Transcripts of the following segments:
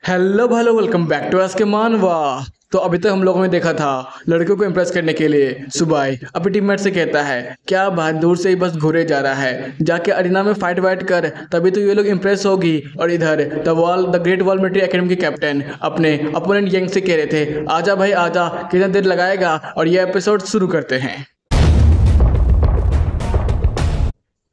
Hello hello welcome back to आज के मानवा। तो अभी तक हम लोगों ने देखा था लड़कियों को इम्प्रेस करने के लिए सुबाई अपनी टीममेट से कहता है क्या भाई दूर से ही बस घूरे जा रहा है, जाके अरीना में फाइट वाइट कर तभी तो ये लोग इम्प्रेस होगी। और इधर the great wall military academy के कैप्टन अपने अपोनेंट यंग से कह रहे थे आजा भाई आजा, कितना देर लगाएगा। और ये एपिसोड शुरू करते हैं।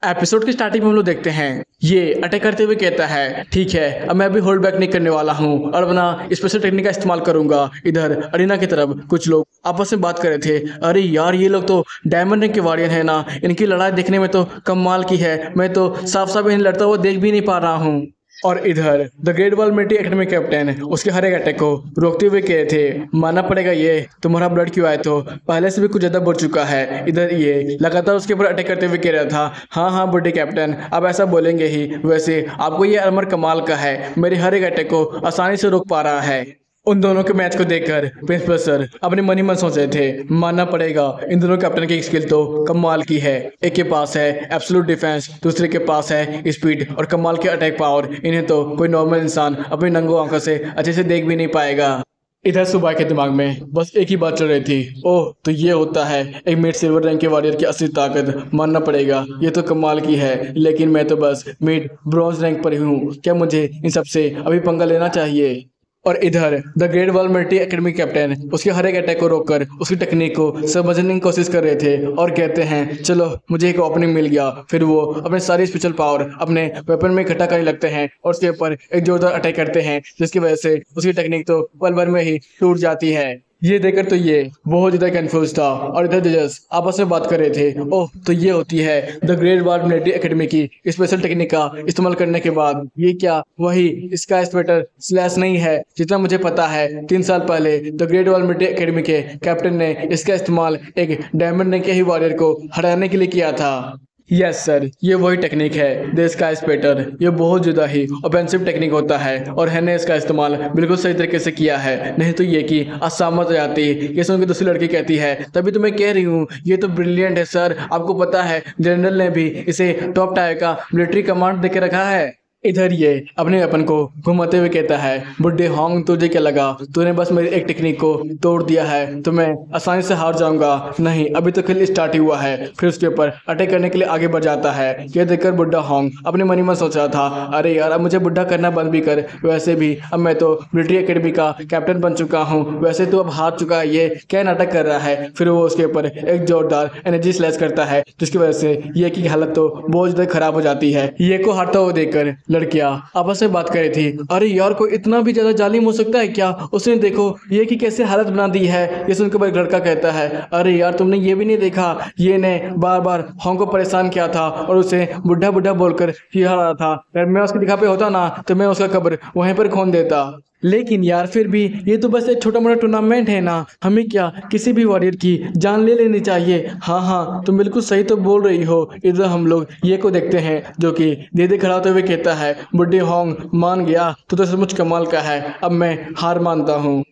एपिसोड की स्टार्टिंग में हम लोग देखते हैं ये अटैक करते हुए कहता है ठीक है अब मैं अभी होल्ड बैक नहीं करने वाला हूँ और अपना स्पेशल टेक्निक का इस्तेमाल करूंगा। इधर अरीना की तरफ कुछ लोग आपस में बात कर रहे थे, अरे यार ये लोग तो डायमंड रैंक के वॉरियर है ना, इनकी लड़ाई देखने में तो कमाल की है, मैं तो साफ साफ इन्हें लड़ता हुआ देख भी नहीं पा रहा हूँ। और इधर the great wall military academy captain उसके हर एक अटैक को रोकते हुए कह रहे थे मानना पड़ेगा ये तुम्हारा ब्लड क्यों आए, तो पहले से भी कुछ ज्यादा बढ़ चुका है। इधर ये लगातार उसके ऊपर अटैक करते हुए कह रहा था हाँ हाँ बुड्ढे कैप्टन अब ऐसा बोलेंगे ही, वैसे आपको ये आर्मर कमाल का है, मेरे हर एक अटैक को आसानी से रोक पा रहा है। उन दोनों के मैच को देखकर प्रिंसिपल सर अपने मन ही मन सोच रहे थे मानना पड़ेगा इन दोनों कैप्टन की स्किल तो कमाल की है। एक के पास है एब्सोल्यूट डिफेंस, दूसरे के पास है स्पीड और कमाल के अटैक पावर, इन्हें तो कोई नॉर्मल इंसान अपनी नंगो आंखों से अच्छे से देख भी नहीं पाएगा। इधर सुबह के दिमाग में बस एक ही बात चल रही थी, ओह तो ये होता है एक मिड सिल्वर रैंक के वॉरियर की असली ताकत, मानना पड़ेगा ये तो कमाल की है, लेकिन मैं तो बस मिड ब्रॉन्ज रैंक पर ही हूँ, क्या मुझे इन सबसे अभी पंगा लेना चाहिए। और इधर the great wall military academy captain उसके हर एक अटैक को रोककर उसकी टेक्निक को समझने की कोशिश कर रहे थे और कहते हैं चलो मुझे एक ओपनिंग मिल गया। फिर वो अपने सारी स्पेशल पावर अपने वेपन में इकट्ठा करने लगते हैं और उसके ऊपर एक जोरदार अटैक करते हैं, जिसकी वजह से उसकी टेक्निक तो पल भर में ही टूट जाती है। ये देखकर तो ये बहुत ज्यादा कंफ्यूज था और इधर जजेस आपस में बात कर रहे थे, ओह तो ये होती है the great wall military academy की स्पेशल टेक्निक का इस्तेमाल करने के बाद ये क्या वही स्काई स्वेटर स्लैश नहीं है, जितना मुझे पता है 3 साल पहले the great wall military academy के कैप्टन ने इसका इस्तेमाल एक डायमंड रैंक के ही वॉरियर को हराने के लिए किया था। यस सर ये वही टेक्निक है द स्काई स्पेटर, ये बहुत ज़्यादा ही ऑफेंसिव टेक्निक होता है और हैने इसका इस्तेमाल बिल्कुल सही तरीके से किया है, नहीं तो ये कि असहमत हो जाती, ये सुन के दूसरी लड़की कहती है तभी तो मैं कह रही हूँ ये तो ब्रिलियंट है सर, आपको पता है जनरल ने भी इसे टॉप टायर का मिलिट्री कमांड देके रखा है। इधर ये अपने अपन को घुमाते हुए कहता है बुड्ढे होंग तुझे क्या लगा तूने बस मेरी एक टेक्निक को तोड़ दिया है तो मैं आसानी से हार जाऊंगा, नहीं अभी तो खेल स्टार्ट ही हुआ है। फिर उसके ऊपर अटैक करने के लिए आगे बढ़ जाता है। यह देखकर बुड्ढा होंग अपने मन ही मन सोच रहा था अरे यार अब मुझे बुड्ढा करना बंद भी कर, वैसे भी अब मैं तो मिलिट्री एकेडमी का कैप्टन बन चुका हूँ, वैसे तो अब हार चुका है, ये क्या नाटक कर रहा है। फिर वो उसके ऊपर एक जोरदार एनर्जी स्लैश करता है जिसकी वजह से ये की हालत तो बहुत ज्यादा खराब हो जाती है। ये को हारता हुआ देखकर लड़कियां आपस में बात कर रही थी, अरे यार कोई इतना भी ज्यादा जालिम हो सकता है क्या, उसने देखो ये की कैसे हालत बना दी है। ये सुनकर एक लड़का कहता है अरे यार तुमने ये भी नहीं देखा ये ने बार बार होंग को परेशान किया था और उसे बुढ़ा बुढ़ा बोलकर हिला रहा था, अगर मैं उसकी दिखा पे होता ना तो मैं उसका कब्र वहीं पर खोन देता। लेकिन यार फिर भी ये तो बस एक छोटा मोटा टूर्नामेंट है ना, हमें क्या किसी भी वॉरियर की जान ले लेनी चाहिए। हाँ हाँ तुम बिल्कुल सही तो बोल रही हो। इधर हम लोग ये को देखते हैं जो कि दीदी खड़ा होते हुए कहता है बुड्ढे होंग मान गया तो सचमुच कमाल का है, अब मैं हार मानता हूँ।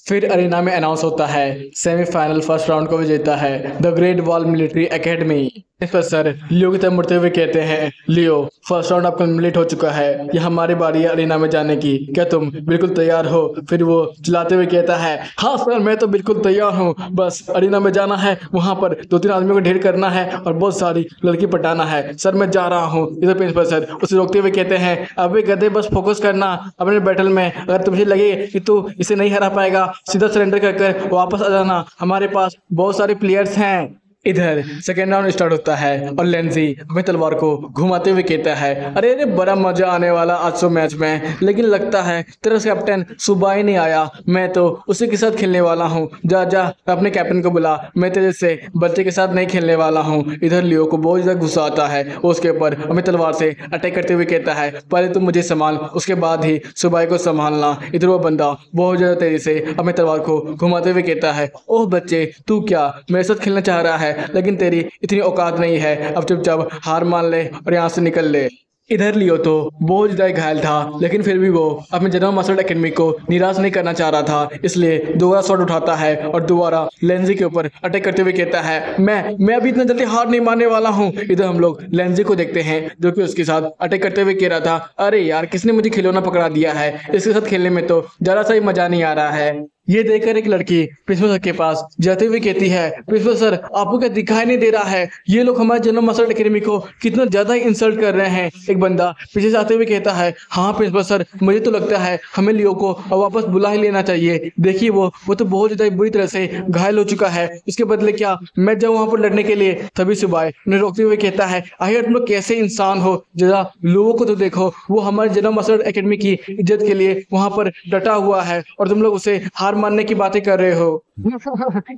फिर अरीना में अनाउंस होता है सेमीफाइनल फर्स्ट राउंड को विजेता है the great wall military academy. इस पर सर लियो की तरफ मुड़ते हुए कहते हैं लियो फर्स्ट राउंड अब कंप्लीट हो चुका है, यह हमारी बारी है अरीना में जाने की, क्या तुम बिल्कुल तैयार हो। फिर वो चिल्लाते हुए कहता है हाँ सर मैं तो बिल्कुल तैयार हूँ, बस अरीना में जाना है, वहाँ पर 2-3 आदमियों को ढेर करना है और बहुत सारी लड़की पटाना है, सर मैं जा रहा हूँ। इधर प्रिंसिपल सर उसे रोकते हुए कहते हैं अबे गधे बस फोकस करना अपने बैटल में, अगर तुझे लगे कि तू इसे नहीं हरा पाएगा सीधा सरेंडर कर वापस आ जाना, हमारे पास बहुत सारे प्लेयर्स हैं। इधर सेकेंड राउंड स्टार्ट होता है और लेंजी अपनी तलवार को घुमाते हुए कहता है अरे अरे बड़ा मजा आने वाला आज तो मैच में, लेकिन लगता है तेरा कैप्टन सुबह ही नहीं आया, मैं तो उसी के साथ खेलने वाला हूँ, जा जा अपने कैप्टन को बुला, मैं तेरे से बच्चे के साथ नहीं खेलने वाला हूँ। इधर लियो को बहुत ज्यादा गुस्सा आता है, उसके ऊपर अपनी तलवार से अटैक करते हुए कहता है पहले तुम मुझे संभाल उसके बाद ही सुबह को संभालना। इधर वो बंदा बहुत ज्यादा तेजी से अपनी तलवार को घुमाते हुए कहता है ओह बच्चे तू क्या मेरे साथ खेलना चाह रहा है, लेकिन तेरी इतनी औकात नहीं है, अब चुपचाप हार मान ले और यहाँ से निकल ले। इधर लियो तो बहुत ज्यादा घायल था, लेकिन फिर भी वो अपने जनरल मास्टर एकेडमी को निराश नहीं करना चाह रहा था, इसलिए दोबारा शॉट उठाता है और दोबारा लेंजी के ऊपर अटैक करते हुए कहता है, मैं अभी इतना जल्दी हार नहीं मानने वाला हूँ। इधर हम लोग लेंजी को देखते हैं जो कि उसके साथ अटैक करते हुए कह रहा था, अरे यार किसने मुझे खिलौना पकड़ा दिया है, इसके साथ खेलने में तो जरा सा ही मजा नहीं आ रहा है। ये देखकर एक लड़की प्रिंसिपल सर के पास जाते हुए कहती है, प्रिंसिपल सर आपको क्या दिखाई नहीं दे रहा है, ये लोग हमारे जनरल मास्टर एकेडमी को कितना ज्यादा इंसल्ट कर रहे हैं। एक बंदा पीछे से आते हुए कहता है, हाँ प्रिंसिपल सर मुझे तो लगता है हमें लियो को वापस बुला ही लेना चाहिए। देखिए वो तो बहुत ज्यादा बुरी तरह से घायल हो चुका है, उसके बदले क्या मैं जाऊँ वहां पर लड़ने के लिए। तभी सुबह उन्हें रोकते हुए कहता है, आखिर तुम लोग कैसे इंसान हो, जरा लोगों को तो देखो, वो हमारे जनरल मास्टर एकेडमी की इज्जत के लिए वहां पर डटा हुआ है और तुम लोग उसे हार मानने की बातें कर रहे हो।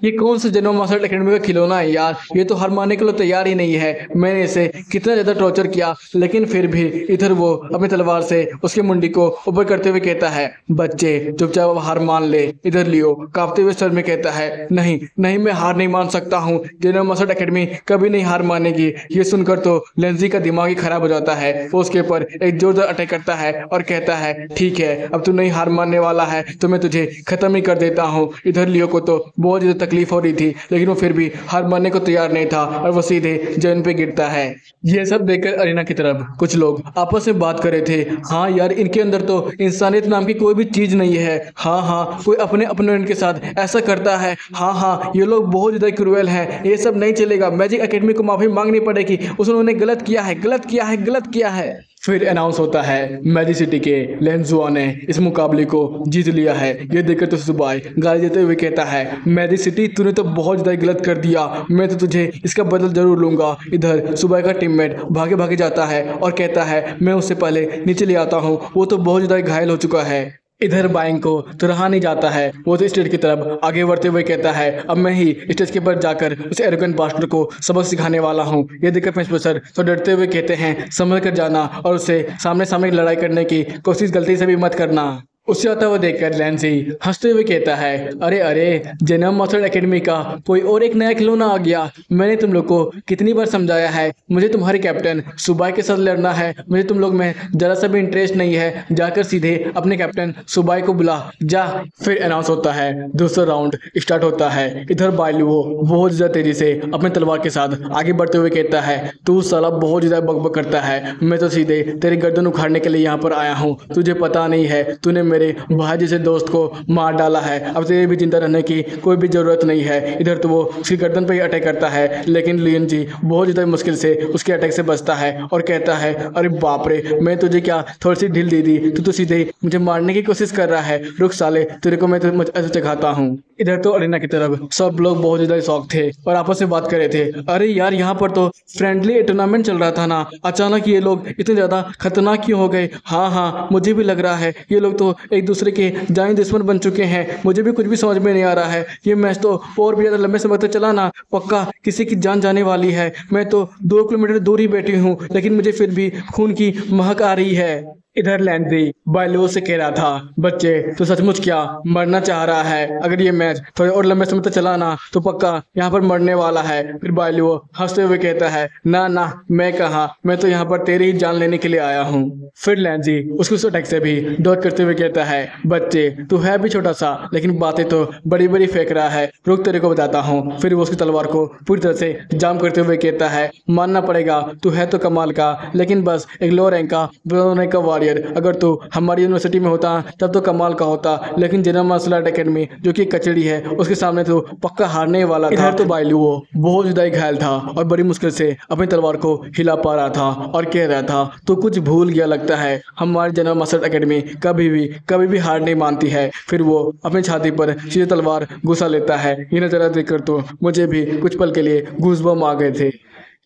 ये कौन सा जनरल मास्टर एकेडमी का खिलौना है यार, ये तो हार मानने के लिए तैयार ही नहीं है। मैंने इसे कितना ज्यादा टॉर्चर किया, लेकिन फिर भी। इधर वो अपनी तलवार से उसके मुंडी को ऊपर करते हुए कहता है, बच्चे चुपचाप हार मान ले। इधर लियो कांपते हुए स्वर में कहता है, नहीं नहीं मैं हार नहीं मान सकता हूँ, जनरल मास्टर एकेडमी कभी नहीं हार मानेगी। ये सुनकर तो लेंजी का दिमाग ही खराब हो जाता है, वो उसके ऊपर एक जोरदार अटैक करता है और कहता है, ठीक है अब तू नहीं हार मानने वाला है तो मैं तुझे खत्म ही कर देता हूँ। इधर लियो को तो बहुत ज्यादा तकलीफ हो रही थी, लेकिन वो फिर भी हार मानने को तैयार नहीं था और वो सीधे जमीन पे गिरता है। ये सब देखकर अरीना की तरफ कुछ लोग आपस में बात कर रहे थे, हाँ यार इनके अंदर तो इंसानियत नाम की कोई भी चीज नहीं है। हाँ हाँ कोई अपने अपने के साथ ऐसा करता है, हाँ हाँ ये लोग बहुत ज्यादा क्रूएल हैं, ये सब नहीं चलेगा, मैजिक एकेडमी को माफी मांगनी पड़ेगी, उन्होंने गलत किया है गलत किया है गलत किया है। फिर अनाउंस होता है, मैजिक सिटी के लेंजुआ ने इस मुकाबले को जीत लिया है। ये देखकर तो सुबाई गाली देते हुए कहता है, मैजिक सिटी तूने तो बहुत ज्यादा गलत कर दिया, मैं तो तुझे इसका बदल जरूर लूंगा। इधर सुबाई का टीममेट भागे भागे जाता है और कहता है, मैं उससे पहले नीचे ले आता हूँ, वो तो बहुत ज्यादा घायल हो चुका है। इधर बाइंग को तो रहा नहीं जाता है, वो तो स्टेज की तरफ आगे बढ़ते हुए कहता है, अब मैं ही स्टेज के ऊपर जाकर उस एरोगेंट बास्टर को सबक सिखाने वाला हूँ। ये देखकर प्रिंसिपल सर तो डरते हुए कहते हैं, संभल कर जाना और उससे सामने सामने लड़ाई करने की कोशिश गलती से भी मत करना। उससे आता हुआ देखकर लेंजी हंसते हुए कहता है, अरे अरे जनरल मास्टर एकेडमी का कोई और एक नया खिलौना आ गया। मैंने तुम लोग को कितनी बार समझाया है, मुझे तुम्हारे कैप्टन सुबाई के साथ लड़ना है, मुझे तुम लोग में जरा सा भी इंटरेस्ट नहीं है, जाकर सीधे अपने कैप्टन सुबाई को बुला जा। फिर अनाउंस होता है, दूसरा राउंड स्टार्ट होता है। इधर बाइलुओ बहुत ज्यादा तेजी से अपने तलवार के साथ आगे बढ़ते हुए कहता है, तू साला बहुत ज्यादा बकबक करता है, मैं तो सीधे तेरी गर्दन उखाड़ने के लिए यहाँ पर आया हूँ। तुझे पता नहीं है, तूने मेरे भाई जैसे दोस्त को मार डाला है, अब तेरे भी जिंदा रहने की कोई भी जरूरत नहीं है। इधर तो वो उसकी गर्दन पर ही अटैक करता है, लेकिन लियन जी बहुत ज्यादा मुश्किल से उसके अटैक से बचता है और कहता है, अरे बाप रे मैं तुझे क्या थोड़ी सी ढील दे दी, तू तो सीधे मुझे मारने की कोशिश कर रहा है, रुक साले तेरे को मैं तो ऐसे चखाता हूँ। इधर तो अरीना की तरफ सब लोग बहुत ज्यादा शौक थे और आपस में बात कर रहे थे, अरे यार यहाँ पर तो फ्रेंडली टूर्नामेंट चल रहा था ना, अचानक ये लोग इतने ज्यादा खतरनाक क्यों हो गए। हाँ हाँ मुझे भी लग रहा है ये लोग तो एक दूसरे के जानी दुश्मन बन चुके हैं, मुझे भी कुछ भी समझ में नहीं आ रहा है। ये मैच तो और भी ज्यादा लंबे समय तक चला ना, पक्का किसी की जान जाने वाली है। मैं तो 2 किलोमीटर दूर ही बैठी हूँ, लेकिन मुझे फिर भी खून की महक आ रही है। इधर लेंजी बाइलो से कह रहा था, बच्चे तो सचमुच क्या मरना चाह रहा है, अगर ये मैच थोड़े और लंबे समय तक चला ना तो पक्का यहाँ पर मरने वाला है। फिर बाइलो हंसते हुए कहता है, ना ना मैं कहा, मैं तो यहाँ पर तेरी ही जान लेने के लिए आया हूँ। फिर लेंजी उसको उस अटैक से भी डॉट करते हुए कहता है, बच्चे तू है भी छोटा सा, लेकिन बातें तो बड़ी बड़ी फेंक रहा है, रुक तेरे को बताता हूँ। फिर वो उसकी तलवार को पूरी तरह से जाम करते हुए कहता है, मानना पड़ेगा तू है तो कमाल का, लेकिन बस एक लो रैंक का रैंक का वारियर। अगर तू हमारी यूनिवर्सिटी में होता तब तो कमाल का होता, लेकिन जनरल मार्शल आर्ट एकेडमी जो कि कचड़ी है उसके सामने तो पक्का हारने वाला था। इधर तो बाइलुओ बहुत ज्यादा घायल था और बड़ी मुश्किल से अपनी तलवार को हिला पा रहा था और कह रहा था, तो कुछ भूल गया लगता है, हमारी जनरल मार्शल एकेडमी कभी भी हार नहीं मानती है। फिर वो अपनी छाती पर सीधे तलवार घुसा लेता है। ये नजारा देखकर तो मुझे भी कुछ पल के लिए गूज़बम्प आ गए थे।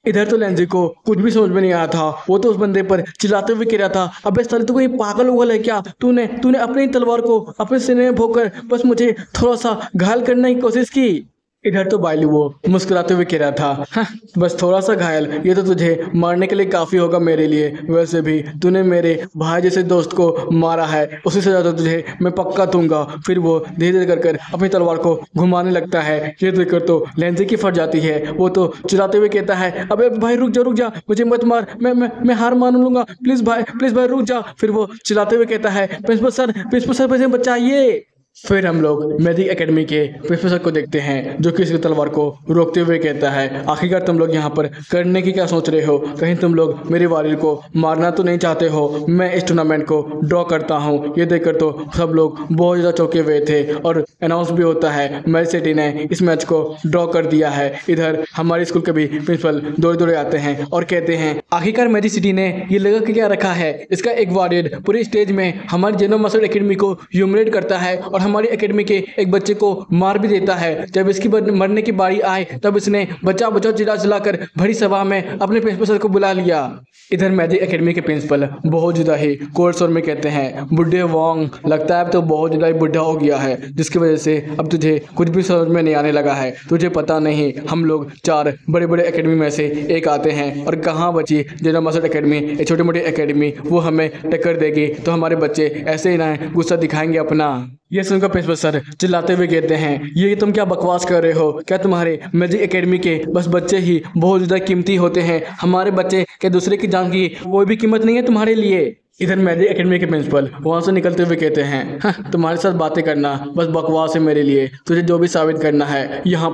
इधर तो लेंजी को कुछ भी समझ में नहीं आया था, वो तो उस बंदे पर चिल्लाते हुए कह रहा था, अबे साले तू कोई पागल उगल है क्या, तूने अपनी तलवार को अपने सीने में भोंककर बस मुझे थोड़ा सा घायल करने की कोशिश की। इधर तो बाइली वो मुस्कुराते हुए कह रहा था, हाँ, बस थोड़ा सा घायल, ये तो तुझे मारने के लिए काफी होगा मेरे लिए। वैसे भी तूने मेरे भाई जैसे दोस्त को मारा है, उसी से ज्यादा तुझे मैं पक्का दूंगा। फिर वो धीरे धीरे कर अपनी तलवार को घुमाने लगता है। ये देखकर तो लेंजे की फट जाती है। वो तो चिल्लाते हुए कहता है, अबे भाई रुक जा, मुझे मत मार, मैं हार मान लूंगा, प्लीज भाई रुक जा। फिर वो चिल्लाते हुए कहता है, प्रिंसिपल सर मुझे बचाइए। फिर हम लोग मैजिक एकेडमी के प्रोफेसर को देखते हैं, जो कि इसकी तलवार को रोकते हुए कहता है, आखिरकार तुम लोग यहाँ पर करने की क्या सोच रहे हो? कहीं तुम लोग मेरे वारियर को मारना तो नहीं चाहते हो? मैं इस टूर्नामेंट को ड्रॉ करता हूँ। ये देखकर तो सब लोग बहुत ज़्यादा चौंके हुए थे और अनाउंस भी होता है मैजिक सिटी ने इस मैच को ड्रॉ कर दिया है। इधर हमारे स्कूल के भी प्रिंसिपल दौड़े दौड़े आते हैं और कहते हैं, आखिरकार मैजिक सिटी ने ये लगा के क्या रखा है? इसका एक वारियर पूरी स्टेज में हमारे जेनो मास्टर एकेडमी को ह्यूमिलेट करता है और हमारी एकेडमी के एक बच्चे को मार भी देता है। जब इसकी मरने की बारी आए तब इसने बचाओ बचाओ चिल्लाकर भरी सभा में अपने प्रिंसिपल सर को बुला लिया। इधर मैजिक एकेडमी के प्रिंसिपल बहुत ज़्यादा ही कोर्ट स्वर में कहते हैं, बुढ़े वोंग, लगता है अब तो बहुत ज़्यादा ही बुढ़ा हो गया है, जिसकी वजह से अब तुझे कुछ भी समझ में नहीं आने लगा है। तुझे पता नहीं हम लोग 4 बड़े बड़े एकेडमी में से एक आते हैं और कहाँ बची जेनो मास्टर एकेडमी, एक छोटी मोटी एकेडमी, वो हमें टक्कर देगी तो हमारे बच्चे ऐसे ही ना गुस्सा दिखाएंगे अपना। ये सुनकर प्रिंसिपल सर चिल्लाते हुए कहते हैं, ये तुम क्या बकवास कर रहे हो? क्या तुम्हारे मैजिक एकेडमी के बस बच्चे ही बहुत ज़्यादा कीमती होते हैं? हमारे बच्चे क्या दूसरे की जान की कोई भी कीमत नहीं है तुम्हारे लिए? इधर मैजिक एकेडमी के प्रिंसिपल वहाँ से निकलते हुए कहते हैं, हाँ, तुम्हारे साथ बातें करना बस बकवास है मेरे लिए। तुझे जो भी साबित करना है यहाँ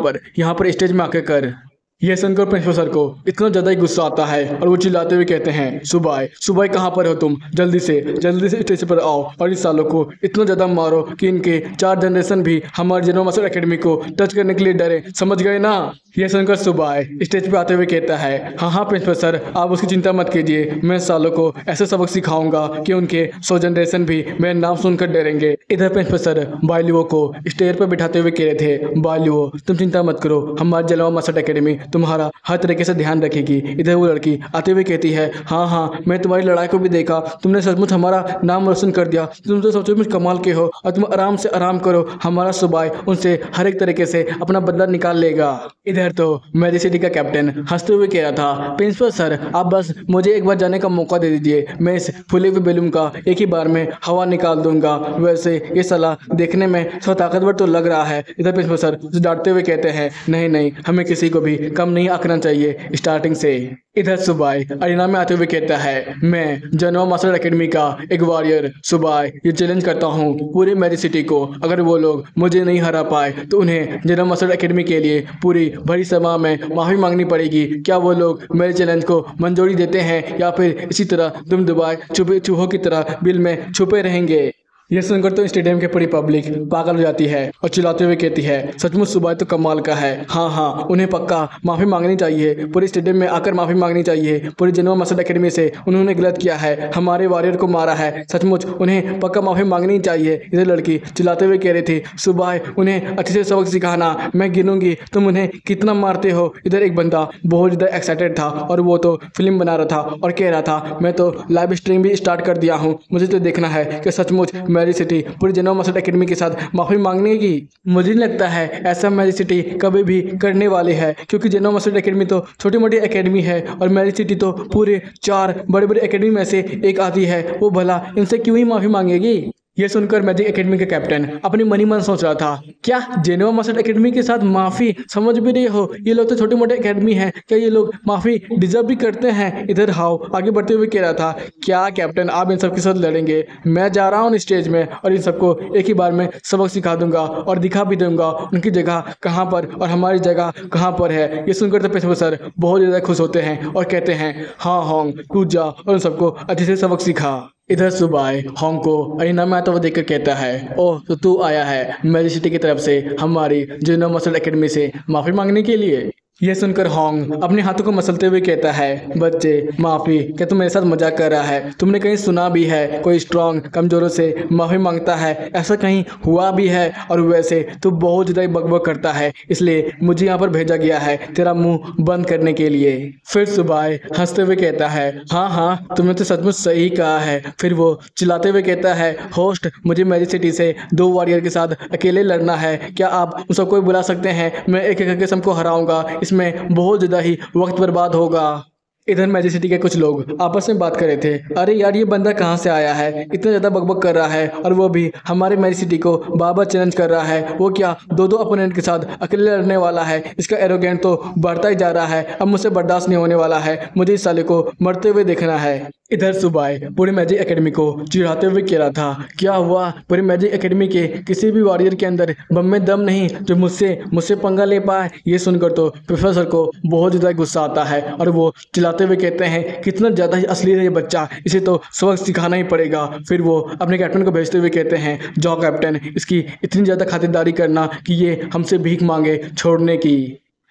पर स्टेज में आके कर। यह सुनकर प्रिंसिपल सर को इतना ज़्यादा ही गुस्सा आता है और वो चिल्लाते हुए कहते हैं, सुबह कहाँ पर हो तुम? जल्दी से स्टेज पर आओ और इस सालों को इतना ज़्यादा मारो कि इनके 4 जनरेशन भी हमारे जेनो मास्टर एकेडमी को टच करने के लिए डरे, समझ गए ना? यह सुनकर सुबह स्टेज पे आते हुए कहता है, हाँ प्रिंसिपल सर, आप उसकी चिंता मत कीजिए, मैं सालों को ऐसे सबक सिखाऊंगा कि उनके 100 जनरेशन भी मेरा नाम सुनकर डरेंगे। इधर प्रिंसिपल सर बाइलियो को स्टेज पर बिठाते हुए कह रहे थे, बाइलियो तुम चिंता मत करो, हमारे जेनो मास्टर एकेडमी तुम्हारा हर तरीके से ध्यान रखेगी। इधर वो लड़की आते हुए कहती है, हाँ मैं तुम्हारी लड़ाई को भी देखा, तुमने सचमुच हमारा नाम रोशन कर दिया, तुम तो सचमुच कमाल के हो और तुम आराम से आराम करो, हमारा सुबह उनसे हर एक तरीके से अपना बदला निकाल लेगा। इधर तो मैजिक सिटी का कैप्टन हंसते हुए कह रहा था, प्रिंसिपल सर आप बस मुझे एक बार जाने का मौका दे दीजिए, मैं इस फूले हुए बैलून का एक ही बार में हवा निकाल दूंगा। वैसे ये साला देखने में थोड़ा ताकतवर तो लग रहा है। इधर प्रिंसिपल सर डांटते हुए कहते हैं, नहीं हमें किसी को भी कम नहीं आंकना चाहिए स्टार्टिंग से। इधर सुबह अरीना में आते हुए कहता है, मैं जेनो मास्टर एकेडमी का एक वॉरियर सुबह ये चैलेंज करता हूँ पूरे मैजिक सिटी को, अगर वो लोग मुझे नहीं हरा पाए तो उन्हें जेनो मास्टर एकेडमी के लिए पूरी भरी सभा में माफ़ी मांगनी पड़ेगी। क्या वो लोग मेरे चैलेंज को मंजूरी देते हैं या फिर इसी तरह दुम दुबाए चूहों की तरह बिल में छुपे रहेंगे? यह सुनकर तो स्टेडियम की पूरी पब्लिक पागल हो जाती है और चिल्लाते हुए कहती है, सचमुच सुबह तो कमाल का है। हाँ उन्हें पक्का माफ़ी मांगनी चाहिए, पूरे स्टेडियम में आकर माफ़ी मांगनी चाहिए। पूरी जेनो मास्टर एकेडमी से उन्होंने गलत किया है, हमारे वॉरियर को मारा है, सचमुच उन्हें पक्का माफ़ी मांगनी चाहिए। इधर लड़की चिल्लाते हुए कह रही थी, सुबह उन्हें अच्छे से सबक सिखाना, मैं गिनूंगी तुम उन्हें कितना मारते हो। इधर एक बंदा बहुत ज़्यादा एक्साइटेड था और वो तो फिल्म बना रहा था और कह रहा था, मैं तो लाइव स्ट्रीम भी स्टार्ट कर दिया हूँ, मुझे तो देखना है कि सचमुच मैजिक सिटी पूरी जेनो मास्टर एकेडमी के साथ माफ़ी मांगने की। मुझे नहीं लगता है ऐसा मैजिक सिटी कभी भी करने वाले है, क्योंकि जेनो मास्टर एकेडमी तो छोटी मोटी एकेडमी है और मैजिक सिटी तो पूरे 4 बड़े बड़े एकेडमी में से एक आती है, वो भला इनसे क्यों ही माफ़ी मांगेगी? यह सुनकर मैजिक एकेडमी का कैप्टन अपने मनी मन सोच रहा था, क्या जेनो मास्टर एकेडमी के साथ माफ़ी? समझ भी नहीं हो, ये लोग तो छोटे मोटे एकेडमी हैं, क्या ये लोग माफ़ी डिजर्व भी करते हैं? इधर हाउ आगे बढ़ते हुए कह रहा था, क्या कैप्टन आप इन सब के साथ लड़ेंगे? मैं जा रहा हूँ स्टेज में और इन सबको एक ही बार में सबक सिखा दूंगा और दिखा भी दूंगा उनकी जगह कहाँ पर और हमारी जगह कहाँ पर है। ये सुनकर तो प्रिंसिपल सर बहुत ज़्यादा खुश होते हैं और कहते हैं, हाँ होंग कूद जा और उन सबको अच्छे से सबक सिखा। इधर सुबह होंग को अरीना में आता हुआ देखकर कहता है, ओह तो तू आया है मैजिक सिटी की तरफ से हमारी जेनो मास्टर एकेडमी से माफ़ी मांगने के लिए? यह सुनकर होंग अपने हाथों को मसलते हुए कहता है, बच्चे माफी, क्या तुम मेरे साथ मजाक कर रहा है? तुमने कहीं सुना भी है कोई स्ट्रांग कमजोरों से माफी मांगता है? ऐसा कहीं हुआ भी है? और वैसे तू बहुत ज्यादा बकबक करता है, इसलिए मुझे यहाँ पर भेजा गया है तेरा मुंह बंद करने के लिए। फिर सुबह हंसते हुए कहता है, हाँ हाँ तुमने तो सचमुच सही कहा है। फिर वो चिल्लाते हुए कहता है, होस्ट मुझे मैजिक सिटी से 2 वॉरियर के साथ अकेले लड़ना है, क्या आप उन सबको बुला सकते हैं? मैं एक एक करके सबको हराऊंगा, इसमें बहुत ज़्यादा ही वक्त बर्बाद होगा। इधर मैजिक सिटी के कुछ लोग आपस में बात कर रहे थे, अरे यार ये बंदा कहाँ से आया है, इतना ज़्यादा बकबक कर रहा है और वो भी हमारे मैजिक सिटी को बार बार चैलेंज कर रहा है। वो क्या 2-2 अपोनेंट के साथ अकेले लड़ने वाला है? इसका एरोगेंट तो बढ़ता ही जा रहा है, अब मुझसे बर्दाश्त नहीं होने वाला है, मुझे इस साले को मरते हुए देखना है। इधर सुबह पूरी मैजिक एकेडमी को चिढ़ाते हुए कह रहा था, क्या हुआ पूरी मैजिक एकेडमी के किसी भी वॉरियर के अंदर बम में दम नहीं जो मुझसे पंगा ले पाए? ये सुनकर तो प्रोफेसर को बहुत ज़्यादा गुस्सा आता है और वो चिल्लाते हुए कहते हैं, कितना ज़्यादा ही असली है ये बच्चा, इसे तो सबक सिखाना ही पड़ेगा। फिर वो अपने कैप्टन को भेजते हुए कहते हैं, जाओ कैप्टन, इसकी इतनी ज़्यादा खातिरदारी करना कि ये हमसे भीख मांगे छोड़ने की।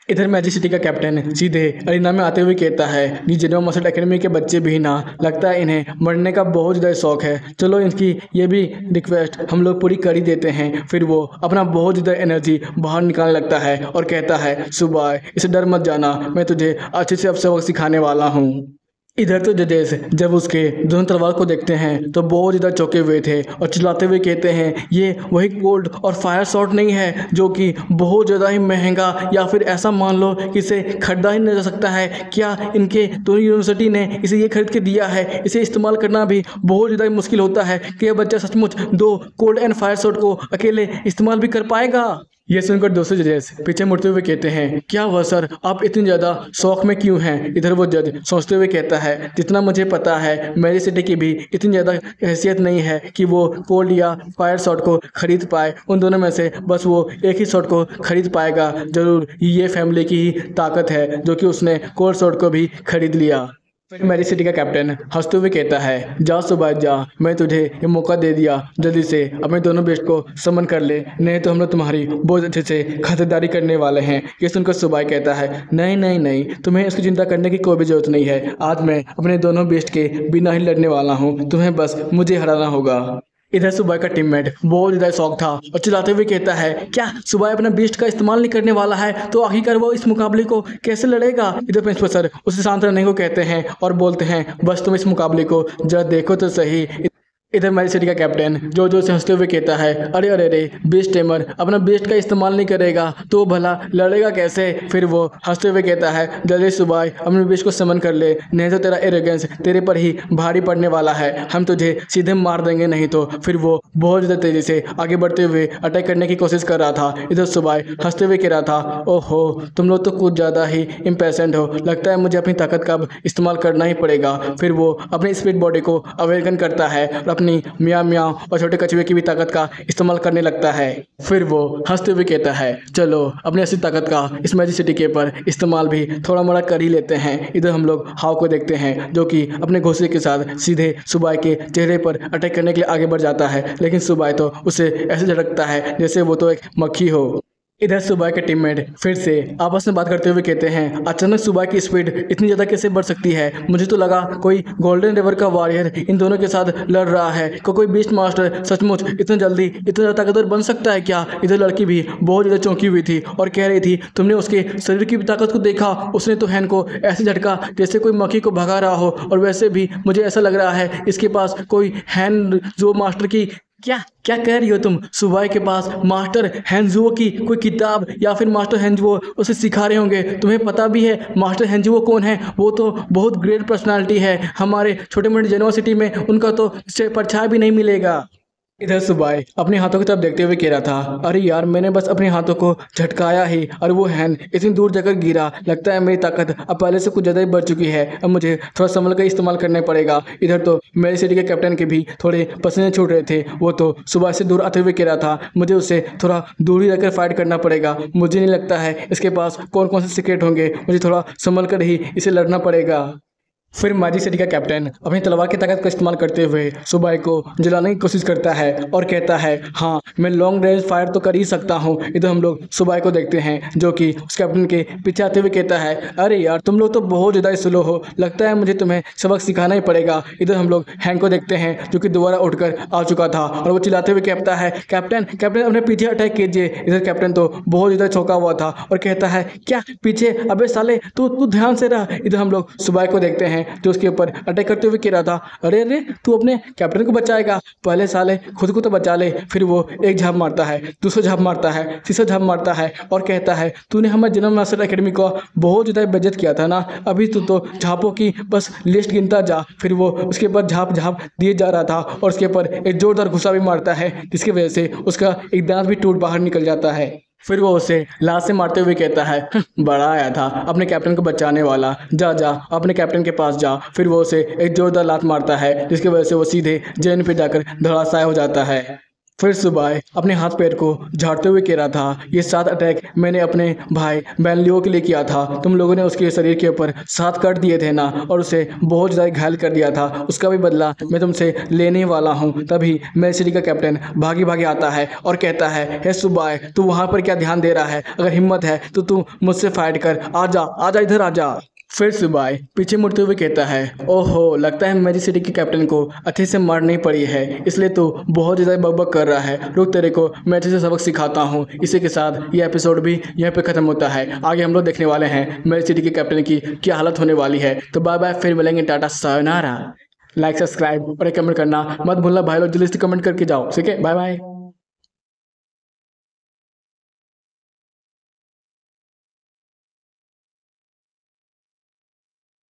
इधर मैजिक सिटी का कैप्टन सीधे अरीना में आते हुए कहता है, ये जेनवा मार्शल एकेडमी के बच्चे भी ना, लगता है इन्हें मरने का बहुत ज़्यादा शौक है, चलो इनकी ये भी रिक्वेस्ट हम लोग पूरी कर ही देते हैं। फिर वो अपना बहुत ज़्यादा एनर्जी बाहर निकालने लगता है और कहता है, सुबह इसे डर मत जाना, मैं तुझे अच्छे से अब सबक सिखाने वाला हूँ। इधर तो जजेस जब उसके दोनों तलवार को देखते हैं तो बहुत ज़्यादा चौंके हुए थे और चिल्लाते हुए कहते हैं, ये वही गोल्ड और फायर शॉट नहीं है जो कि बहुत ज़्यादा ही महंगा, या फिर ऐसा मान लो कि इसे खरीदा ही नहीं जा सकता है? क्या इनके दोनों यूनिवर्सिटी ने इसे ये खरीद के दिया है? इसे इस्तेमाल करना भी बहुत ज़्यादा ही मुश्किल होता है कि यह बच्चा सचमुच 2 गोल्ड एंड फायर शॉट को अकेले इस्तेमाल भी कर पाएगा? ये सुनकर दोस्तों जजेस पीछे मुड़ते हुए कहते हैं, क्या हुआ सर, आप इतनी ज़्यादा शौक में क्यों हैं? इधर वो जज सोचते हुए कहता है, जितना मुझे पता है मैजिक सिटी की भी इतनी ज़्यादा हैसियत नहीं है कि वो कोल्ड या फायर शॉट को खरीद पाए, उन दोनों में से बस वो एक ही शॉट को खरीद पाएगा। ज़रूर ये फैमिली की ही ताकत है जो कि उसने कोल्ड शॉट को भी खरीद लिया। फिर मैजिक सिटी का कैप्टन हंसते हुए कहता है, जा सुबह जा, मैं तुझे ये मौका दे दिया, जल्दी से अपने दोनों बेस्ट को समन कर ले, नहीं तो हम लोग तुम्हारी बहुत अच्छे से खातिरदारी करने वाले हैं। ये सुनकर सुबह कहता है, नहीं नहीं नहीं, तुम्हें इसकी चिंता करने की कोई भी जरूरत नहीं है, आज मैं अपने दोनों बेस्ट के बिना ही लड़ने वाला हूँ, तुम्हें बस मुझे हराना होगा। इधर सुबह का टीममेट बहुत ज़्यादा शौक था और चिल्लाते हुए कहता है, क्या सुबह अपना बेस्ट का इस्तेमाल नहीं करने वाला है तो आखिरकार वो इस मुकाबले को कैसे लड़ेगा? इधर प्रिंसिपल सर उसे शांत रहने को कहते हैं और बोलते हैं, बस तुम इस मुकाबले को जरा देखो तो सही। इधर मैजिक सिटी का कैप्टन जो से हंसते हुए कहता है, अरे अरे अरे, बेस्ट टेमर अपना बेस्ट का इस्तेमाल नहीं करेगा तो भला लड़ेगा कैसे? फिर वो हंसते हुए कहता है, जल्दी सुबह अपने बेस्ट को समन कर ले, नहीं तो तेरा एरोगेंस तेरे पर ही भारी पड़ने वाला है, हम तुझे सीधे मार देंगे नहीं तो। फिर वो बहुत ज़्यादा तेज़ी से आगे बढ़ते हुए अटैक करने की कोशिश कर रहा था। इधर सुबह हंसते हुए कह रहा था, ओहो तुम लोग तो कुछ ज़्यादा ही इम्पेशेंट हो, लगता है मुझे अपनी ताकत का अब इस्तेमाल करना ही पड़ेगा। फिर वो अपनी स्पीड बॉडी को अवेकन करता है और अपनी मियाँ मियाँ और छोटे कछुए की भी ताकत का इस्तेमाल करने लगता है। फिर वो हंसते हुए कहता है, चलो अपनी असली ताकत का इस मैजिक सिटी के पर इस्तेमाल भी थोड़ा मोड़ा कर ही लेते हैं। इधर हम लोग हाव को देखते हैं जो कि अपने घोंसले के साथ सीधे सुबह के चेहरे पर अटैक करने के लिए आगे बढ़ जाता है, लेकिन सुबह तो उसे ऐसे झटकता है जैसे वो तो एक मक्खी हो। इधर सुबह के टीममेट फिर से आपस में बात करते हुए कहते हैं, अचानक सुबह की स्पीड इतनी ज़्यादा कैसे बढ़ सकती है? मुझे तो लगा कोई गोल्डन रिवर का वॉरियर इन दोनों के साथ लड़ रहा है, कोई बीस्ट मास्टर सचमुच इतनी जल्दी इतना ज़्यादा ताकतवर बन सकता है क्या? इधर लड़की भी बहुत ज़्यादा चौंकी हुई थी और कह रही थी, तुमने उसके शरीर की ताकत को देखा? उसने तो हैन को ऐसे झटका जैसे कोई मक्खी को भगा रहा हो, और वैसे भी मुझे ऐसा लग रहा है इसके पास कोई हैंड जो मास्टर की क्या क्या कह रही हो तुम? सुबह के पास मास्टर हैंजुओ की कोई किताब या फिर मास्टर हैंजुओ उसे सिखा रहे होंगे? तुम्हें पता भी है मास्टर हैंजुओ कौन है? वो तो बहुत ग्रेट पर्सनालिटी है, हमारे छोटे मोटे यूनिवर्सिटी में उनका तो परछाई भी नहीं मिलेगा। इधर सुबह अपने हाथों की तरफ देखते हुए कह रहा था, अरे यार मैंने बस अपने हाथों को झटकाया ही और वो हैंड इतनी दूर जाकर गिरा, लगता है मेरी ताकत अब पहले से कुछ ज़्यादा ही बढ़ चुकी है, अब मुझे थोड़ा संभल कर इस्तेमाल करना पड़ेगा। इधर तो मेरी सिटी के कैप्टन के भी थोड़े पसीने छूट रहे थे, वो तो सुबह से दूर आते हुए कह रहा था, मुझे उससे थोड़ा दूर ही रहकर फाइट करना पड़ेगा, मुझे नहीं लगता है इसके पास कौन कौन से सीक्रेट होंगे, मुझे थोड़ा संभल कर ही इसे लड़ना पड़ेगा। फिर मैजिक सिटी का कैप्टन अपनी तलवार की ताकत का इस्तेमाल करते हुए सुबाई को जलाने की कोशिश करता है और कहता है, हाँ मैं लॉन्ग रेंज फायर तो कर ही सकता हूँ। इधर हम लोग सुबाई को देखते हैं जो कि उस कैप्टन के पीछे आते हुए कहता है, अरे यार तुम लोग तो बहुत ज़्यादा स्लो हो, लगता है मुझे तुम्हें सबक सिखाना ही पड़ेगा। इधर हम लोग हैंक को देखते हैं जो कि दोबारा उठकर आ चुका था और वो चिल्लाते हुए कहता है, कैप्टन कैप्टन अपने पीछे अटैक कीजिए। इधर कैप्टन तो बहुत ज़्यादा चौंका हुआ था और कहता है, क्या पीछे, अबे साले तू तू ध्यान से रह। इधर हम लोग सुबाई को देखते हैं जो उसके ऊपर अटैक करते हुए कह रहा था, अरे अरे तू अपने कैप्टन को बचाएगा, पहले साले खुद को तो बचा ले। फिर वो एक झाप मारता है, दूसरा झाप मारता है, तीसरा झाप मारता है और कहता है, तूने हमारे जन्म मास्टर एकेडमी को बहुत ज़्यादा बेइज्जत किया था ना, अभी तू तो झापों की बस लिस्ट गिनता जा। फिर वो उसके ऊपर झाप झाप दिए जा रहा था और उसके ऊपर एक जोरदार गुस्सा भी मारता है जिसकी वजह से उसका एक दांत भी टूट बाहर निकल जाता है। फिर वो उसे लात से मारते हुए कहता है, बड़ा आया था अपने कैप्टन को बचाने वाला, जा जा अपने कैप्टन के पास जा। फिर वो उसे एक जोरदार लात मारता है जिसकी वजह से वो सीधे जमीन पे जाकर धड़ासाया हो जाता है। फिर सुबाई अपने हाथ पैर को झाड़ते हुए कह रहा था, ये 7 अटैक मैंने अपने भाई बैनलियो के लिए किया था, तुम लोगों ने उसके शरीर के ऊपर 7 कट दिए थे ना और उसे बहुत ज़्यादा घायल कर दिया था, उसका भी बदला मैं तुमसे लेने वाला हूँ। तभी मैजिक सिटी का कैप्टन भागी भागी आता है और कहता है, हे सुबाई तू वहाँ पर क्या ध्यान दे रहा है, अगर हिम्मत है तो तू मुझसे फाइट कर, आजा आजा इधर आजा। फिर सुबाई पीछे मुड़ते हुए कहता है, ओहो लगता है मैजिक सिटी के कैप्टन को अच्छे से मार नहीं पड़ी है, इसलिए तो बहुत ज़्यादा बकबक कर रहा है, रुक तेरे को मैं अच्छे से सबक सिखाता हूँ। इसी के साथ ये एपिसोड भी यहाँ पे ख़त्म होता है। आगे हम लोग देखने वाले हैं मैजिक सिटी के कैप्टन की क्या हालत होने वाली है। तो बाय बाय, फिर मिलेंगे, टाटा सायोनारा। लाइक सब्सक्राइब और कमेंट करना मत भूलना भाई लोग, जल्दी से कमेंट करके जाओ, ठीक है, बाय बाय।